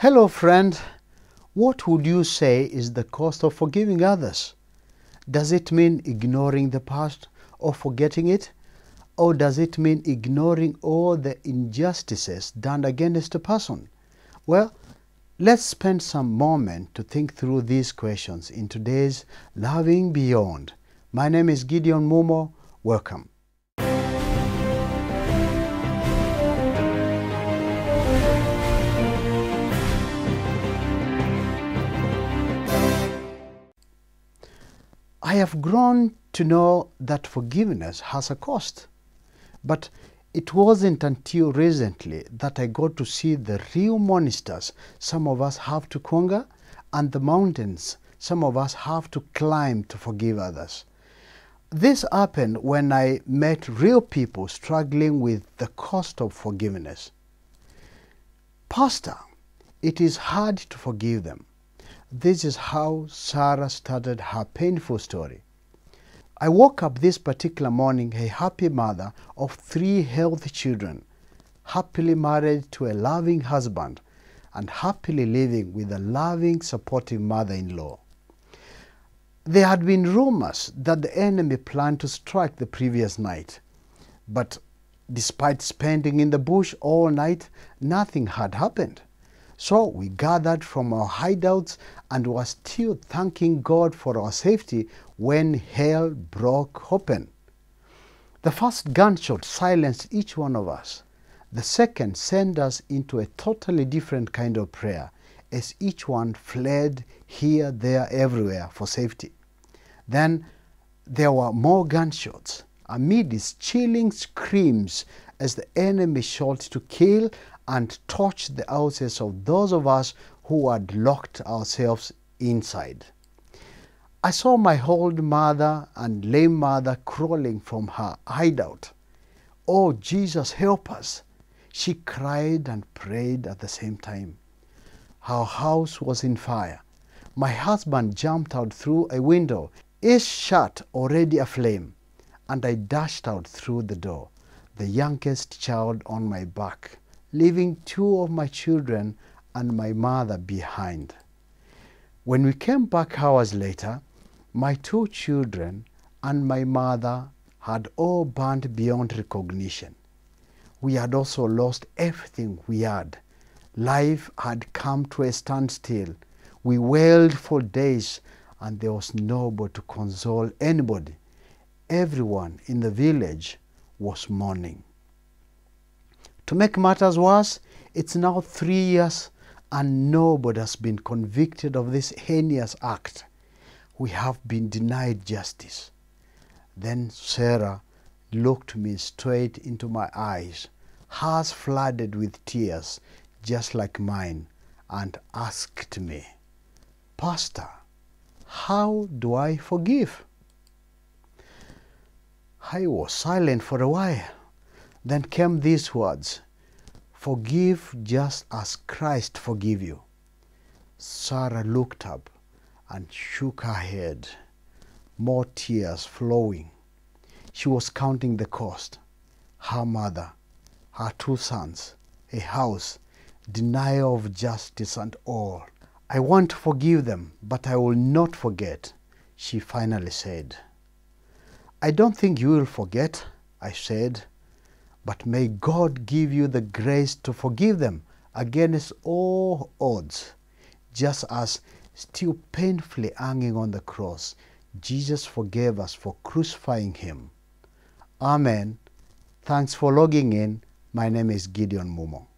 Hello friend, what would you say is the cost of forgiving others? Does it mean ignoring the past or forgetting it? Or does it mean ignoring all the injustices done against a person? Well, let's spend some moment to think through these questions in today's Loving Beyond. My name is Gideon Mumo. Welcome. I have grown to know that forgiveness has a cost. But it wasn't until recently that I got to see the real monsters some of us have to conquer and the mountains some of us have to climb to forgive others. This happened when I met real people struggling with the cost of forgiveness. Pastor, it is hard to forgive them. This is how Sarah started her painful story. I woke up this particular morning a happy mother of 3 healthy children, happily married to a loving husband, and happily living with a loving, supportive mother-in-law. There had been rumors that the enemy planned to strike the previous night, but despite spending in the bush all night, nothing had happened. So we gathered from our hideouts and were still thanking God for our safety when hell broke open. The first gunshot silenced each one of us. The second sent us into a totally different kind of prayer as each one fled here, there, everywhere for safety. Then there were more gunshots amid these chilling screams as the enemy shot to kill and torch the houses of those of us who had locked ourselves inside. I saw my old mother and lame mother crawling from her hideout. "Oh, Jesus, help us!" she cried and prayed at the same time. Our house was in fire. My husband jumped out through a window, his shirt already aflame, and I dashed out through the door, the youngest child on my back, leaving 2 of my children and my mother behind. When we came back hours later, my 2 children and my mother had all burned beyond recognition. We had also lost everything we had. Life had come to a standstill. We wailed for days and there was nobody to console anybody. Everyone in the village was mourning. To make matters worse, it's now 3 years and nobody has been convicted of this heinous act. We have been denied justice. Then Sarah looked me straight into my eyes, hers flooded with tears just like mine, and asked me, "Pastor, how do I forgive?" I was silent for a while. Then came these words, "Forgive just as Christ forgave you." Sarah looked up and shook her head, more tears flowing. She was counting the cost: her mother, her 2 sons, a house, denial of justice and all. "I want to forgive them, but I will not forget," she finally said. "I don't think you will forget," I said. "But may God give you the grace to forgive them against all odds, just as, still painfully hanging on the cross, Jesus forgave us for crucifying him." Amen. Thanks for logging in. My name is Gideon Mumo.